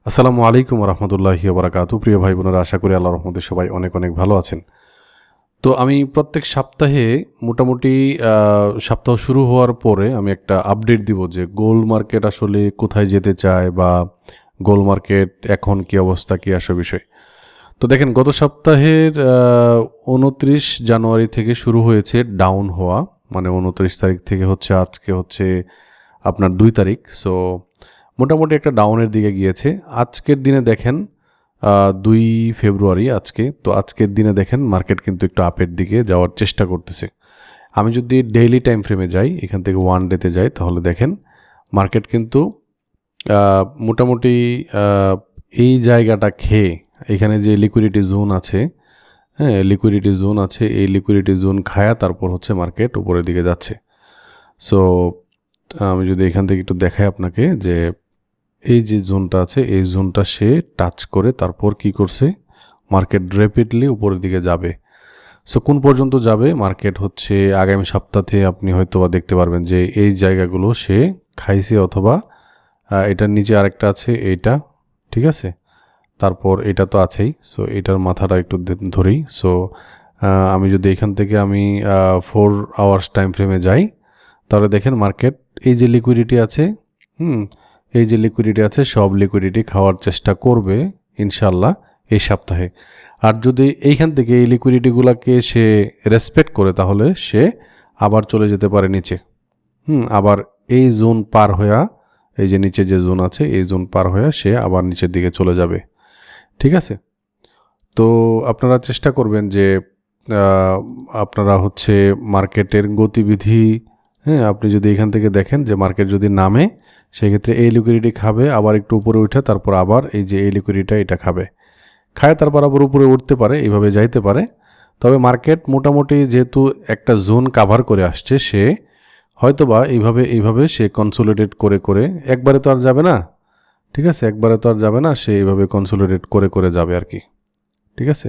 আসসালামু আলাইকুম রহমতুল্লাহি ওবরাকাতু। প্রিয় ভাই বোনেরা, আশা করি আল্লাহর রহমতে সবাই অনেক অনেক ভালো আছেন। তো আমি প্রত্যেক সপ্তাহে মোটামুটি সপ্তাহ শুরু হওয়ার পরে আমি একটা আপডেট দিব যে গোল্ড মার্কেট আসলে কোথায় যেতে চায় বা গোল্ড মার্কেট এখন কি অবস্থা, কি আসে বিষয়। তো দেখেন, গত সপ্তাহের 29 জানুয়ারি থেকে শুরু হয়েছে ডাউন হওয়া, মানে 29 তারিখ থেকে হচ্ছে আজকে হচ্ছে আপনার 2 তারিখ। সো মোটামুটি একটা ডাউনের দিকে গিয়েছে। আজকের দিনে দেখেন 2 ফেব্রুয়ারি আজকে, তো আজকের দিনে দেখেন মার্কেট কিন্তু একটু আপের দিকে যাওয়ার চেষ্টা করতেছে। আমি যদি ডেইলি টাইম ফ্রেমে যাই, এখান থেকে ওয়ান ডেতে যাই, তাহলে দেখেন মার্কেট কিন্তু মোটামুটি এই জায়গাটা খেয়ে, এখানে যে লিকুইডিটি জোন আছে, হ্যাঁ লিকুইডিটি জোন আছে, এই লিকুইডিটি জোন খায়া তারপর হচ্ছে মার্কেট উপরের দিকে যাচ্ছে। সো আমি যদি এখান থেকে একটু দেখাই আপনাকে যে এই যে জোনটা আছে, এই জোনটা সে টাচ করে তারপর কি করছে, মার্কেট র্যাপিডলি উপরের দিকে যাবে। সো কোন পর্যন্ত যাবে মার্কেট হচ্ছে আগামী সপ্তাহে আপনি হয়তো বা দেখতে পারবেন যে এই জায়গাগুলো সে খাইছে, অথবা এটার নিচে আরেকটা আছে এইটা, ঠিক আছে, তারপর এটা তো আছেই। সো এটার মাথাটা একটু ধরি। সো আমি যদি এখান থেকে আমি 4 আওয়ার্স টাইম ফ্রেমে যাই, তাহলে দেখেন মার্কেট এই যে লিকুইডিটি আছে, এই যে লিকুইডিটি আছে, সব লিকুইডিটি খাওয়ার চেষ্টা করবে ইনশাল্লাহ এই সপ্তাহে। আর যদি এইখান থেকে এই লিকুইডিটিগুলোকে সে রেসপেক্ট করে, তাহলে সে আবার চলে যেতে পারে নিচে। আবার এই জোন পার হয়ে, এই যে নিচে যে জোন আছে, এই জোন পার হয়ে সে আবার নিচের দিকে চলে যাবে, ঠিক আছে। তো আপনারা চেষ্টা করবেন যে আপনারা হচ্ছে মার্কেটের গতিবিধি, হ্যাঁ, আপনি যদি এখান থেকে দেখেন যে মার্কেট যদি নামে, সেক্ষেত্রে এই লিকুইডিটি খাবে, আবার একটু উপরে উঠে তারপর আবার এই যে এই লিকুইডিটিটা এটা খায় তারপর আবার উপরে উঠতে পারে, এইভাবে যাইতে পারে। তবে মার্কেট মোটামুটি যেহেতু একটা জোন কাভার করে আসছে, সে হয়তোবা এইভাবে সে কনসোলিডেট করে করে, একবারে তো আর যাবে না, ঠিক আছে, একবারে তো আর যাবে না, সে এইভাবে কনসোলিডেট করে করে যাবে আর কি, ঠিক আছে।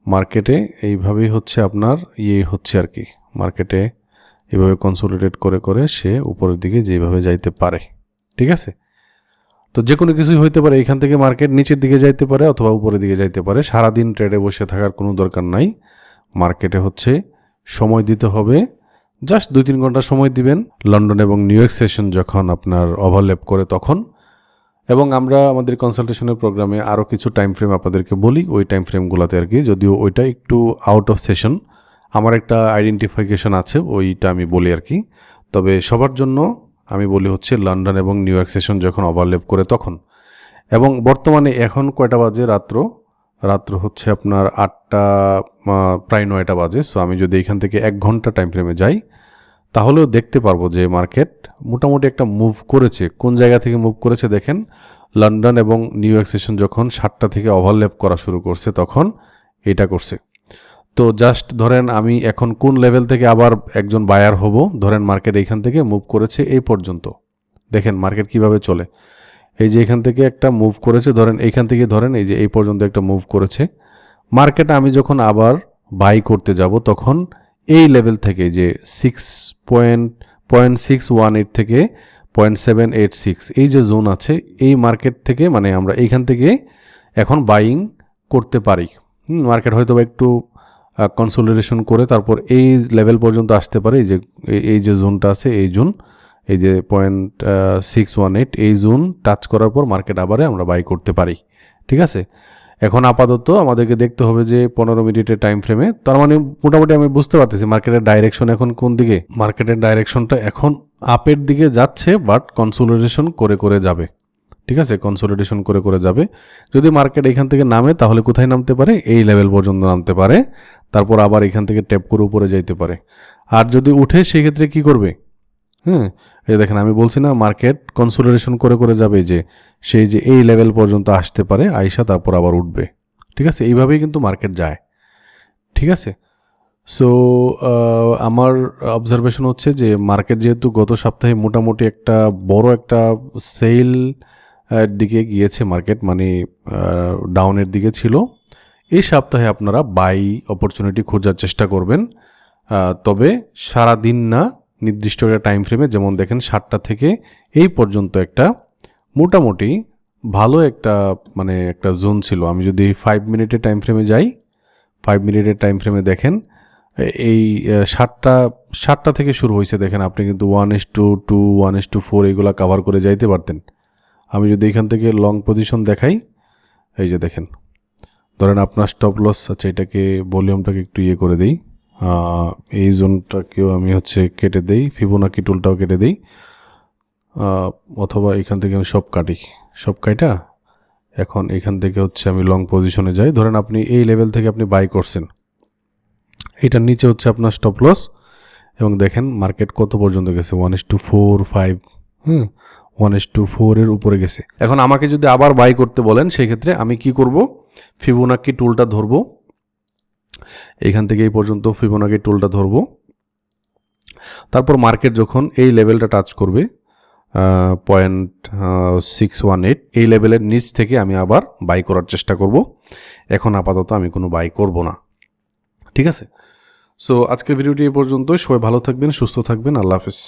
মার্কেটে এইভাবেই হচ্ছে আপনার হচ্ছে আর কি, মার্কেটে এভাবে কনসোলিডেট করে করে সে উপরের দিকে যেভাবে যাইতে পারে, ঠিক আছে। তো যে কোনো কিছুই হইতে পারে, এখান থেকে মার্কেট নিচের দিকে যাইতে পারে অথবা উপরের দিকে যাইতে পারে। সারাদিন ট্রেডে বসে থাকার কোনো দরকার নাই। মার্কেটে হচ্ছে সময় দিতে হবে, জাস্ট 2-3 ঘন্টা সময় দিবেন। লন্ডন এবং নিউ ইয়র্ক সেশন যখন আপনার ওভারল্যাপ করে তখন, এবং আমরা আমাদের কনসালটেশনের প্রোগ্রামে আরও কিছু টাইম ফ্রেম আপনাদেরকে বলি, ওই টাইম ফ্রেমগুলোতে আর কি, যদিও ওইটা একটু আউট অফ সেশন, আমার একটা আইডেন্টিফিকেশন আছে, ওইটা আমি বলি আর কি। তবে সবার জন্য আমি বলি হচ্ছে লন্ডন এবং নিউ ইয়র্ক সেশন যখন ওভারল্যাপ করে তখন। এবং বর্তমানে এখন কয়টা বাজে, রাত্র হচ্ছে আপনার 8টা, প্রায় 9টা বাজে। সো আমি যদি এখান থেকে 1 ঘন্টা টাইম ফ্রেমে যাই, তাহলেও দেখতে পারবো যে মার্কেট মোটামুটি একটা মুভ করেছে। কোন জায়গা থেকে মুভ করেছে দেখেন, লন্ডন এবং নিউ ইয়র্ক সেশন যখন 7টা থেকে ওভারল্যাপ করা শুরু করছে তখন এটা করছে। তো জাস্ট ধরেন আমি এখন কোন লেভেল থেকে আবার একজন বায়ার হব, ধরেন মার্কেট এইখান থেকে মুভ করেছে এই পর্যন্ত, দেখেন মার্কেট কিভাবে চলে। এই যে এখান থেকে একটা মুভ করেছে, ধরেন এইখান থেকে ধরেন এই যে এই পর্যন্ত একটা মুভ করেছে মার্কেট। আমি যখন আবার বাই করতে যাব, তখন এই লেভেল থেকে যে 6.618 থেকে 0.786 এই যে জোন আছে, এই মার্কেট থেকে মানে আমরা এইখান থেকে এখন বাইং করতে পারি। মার্কেট হয়তো একটু কনসোলিডেশন করে তারপর এই লেভেল পর্যন্ত আসতে পারে। এই যে জোনটা আছে, এই জোন, এই যে 0.618 এই জোন টাচ করার পর মার্কেট আবারে আমরা বাই করতে পারি, ঠিক আছে। এখন আপাতত আমাদেরকে দেখতে হবে যে 15 মিনিটের টাইম ফ্রেমে, তার মানে মোটামুটি আমি বুঝতে পারতেছি মার্কেটের ডাইরেকশন এখন কোন দিকে। মার্কেটের ডাইরেকশনটা এখন আপের দিকে যাচ্ছে, বাট কনসোলিডেশন করে করে যাবে, ঠিক আছে, কনসোলিডেশন করে করে যাবে। যদি মার্কেট এখান থেকে নামে, তাহলে কোথায় নামতে পারে, এই লেভেল পর্যন্ত নামতে পারে, তারপর আবার এখান থেকে ট্যাপ করে উপরে যাইতে পারে। আর যদি উঠে সেক্ষেত্রে কি করবে, এই দেখেন আমি বলছি না, মার্কেট কনসোলিডেশন করে করে যাবে, যে সেই যে এই লেভেল পর্যন্ত আসতে পারে আইসা তারপর আবার উঠবে, ঠিক আছে। এইভাবেই কিন্তু মার্কেট যায়, ঠিক আছে। সো আমার অবজারভেশন হচ্ছে যে মার্কেট যেহেতু গত সপ্তাহে মোটামুটি একটা বড় একটা সেল দিকে গিয়েছে, মার্কেট মানে ডাউনের দিকে ছিল, এই সপ্তাহে আপনারা বাই অপরচুনিটি খোঁজার চেষ্টা করবেন। তবে সারা দিন না, নির্দিষ্ট একটা টাইম ফ্রেমে, যেমন দেখেন 7টা থেকে এই পর্যন্ত একটা মোটামুটি ভালো একটা মানে একটা জোন ছিল। আমি যদি 5 মিনিটের টাইম ফ্রেমে যাই, 5 মিনিটের টাইম ফ্রেমে দেখেন এই 7টা থেকে শুরু হয়েছে। দেখেন আপনি কিন্তু 1:2, 1:4 এইগুলা কাভার করে যাইতে পারতেন। আমি যদি এখান থেকে লং পজিশন দেখাই, এই যে দেখেন, ধরেন আপনার স্টপ লস, আচ্ছা এটাকে ভলিউমটাকে একটু ইয়ে করে দিই, এই জোনটাকেও আমি হচ্ছে কেটে দেই, ফিবোনাকি টুলটাও কেটে দিই, অথবা এখান থেকে আমি সব কাটি, সব কাটা এখন এখান থেকে হচ্ছে আমি লং পজিশনে যাই। ধরেন আপনি এই লেভেল থেকে আপনি বাই করছেন, এটার নিচে হচ্ছে আপনার স্টপ লস, এবং দেখেন মার্কেট কত পর্যন্ত গেছে, 1:4, 5, 1:4 এর উপরে গেছে। এখন আমাকে যদি আবার বাই করতে বলেন, সেই ক্ষেত্রে আমি কি করব, ফিবোনাকি টুলটা ধরবো, এইখান থেকে এই পর্যন্ত ফিবোনাকি টুলটা ধরবো। তারপর মার্কেট যখন এই লেভেলটা টাচ করবে 0.618, এই লেভেলের নিচ থেকে আমি আবার বাই করার চেষ্টা করব। এখন আপাতত আমি কোনো বাই করব না, ঠিক আছে। সো আজকের ভিডিওটি এই পর্যন্তই। সবাই ভালো থাকবেন, সুস্থ থাকবেন, আল্লাহ হাফেজ।